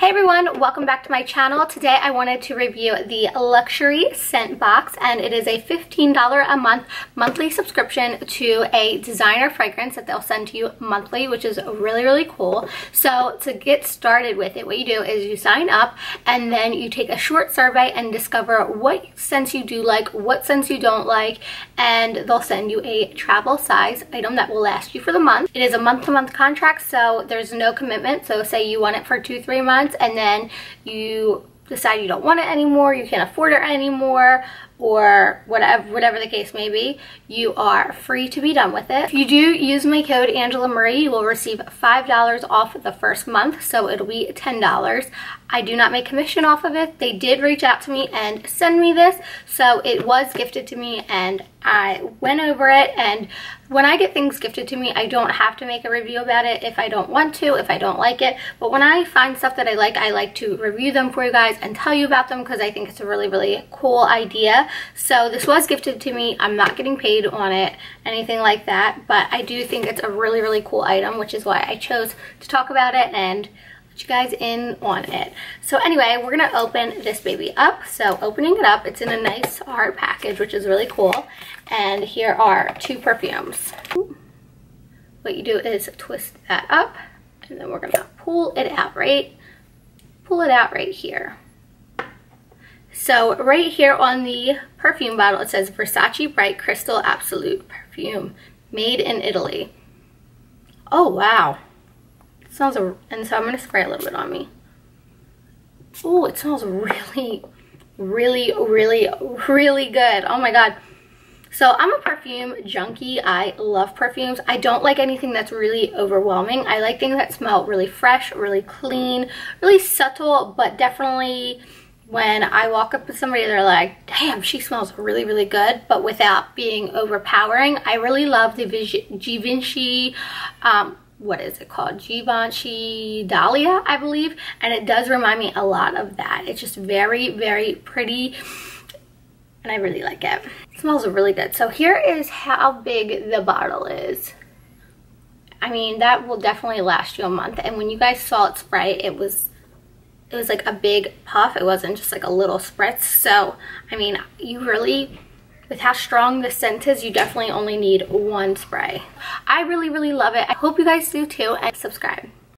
Hey everyone, welcome back to my channel. Today I wanted to review the luxury scent box, and it is a $15 a month monthly subscription to a designer fragrance that they'll send to you monthly, which is really cool. So to get started with it, what you do is you sign up and then you take a short survey and discover what scents you do like, what scents you don't like, and they'll send you a travel size item that will last you for the month. It is a month-to-month contract, so there's no commitment. So say you want it for 2-3 months and then you decide you don't want it anymore, you can't afford it anymore, or whatever the case may be, you are free to be done with it. If you do use my code Angela Marie, you will receive $5 off the first month, so it'll be $10. I do not make commission off of it. They did reach out to me and send me this, so it was gifted to me and I went over it. And when I get things gifted to me, I don't have to make a review about it if I don't want to, if I don't like it. But when I find stuff that I like to review them for you guys and tell you about them because I think it's a really cool idea. So this was gifted to me. I'm not getting paid on it, anything like that, but I do think it's a really cool item, which is why I chose to talk about it and let you guys in on it. So anyway, we're gonna open this baby up. So opening it up, it's in a nice hard package, which is really cool. And here are 2 perfumes. What you do is twist that up, and then we're gonna pull it out right here. So right here on the perfume bottle, it says Versace Bright Crystal Absolute Perfume, made in Italy. Oh wow. It smells, and so I'm gonna spray a little bit on me. Oh, it smells really good. Oh my god. So I'm a perfume junkie. I love perfumes. I don't like anything that's really overwhelming. I like things that smell really fresh, really clean, really subtle, but definitely when I walk up to somebody, they're like, damn, she smells really good, but without being overpowering. I really love the Givenchy, what is it called? Givenchy Dahlia, I believe. And it does remind me a lot of that. It's just very pretty, and I really like it. It smells really good. So here is how big the bottle is. I mean, that will definitely last you a month. And when you guys saw it spray, it was like a big puff. It wasn't just like a little spritz. So, I mean, you really, with how strong the scent is, you definitely only need 1 spray. I really love it. I hope you guys do too, and subscribe.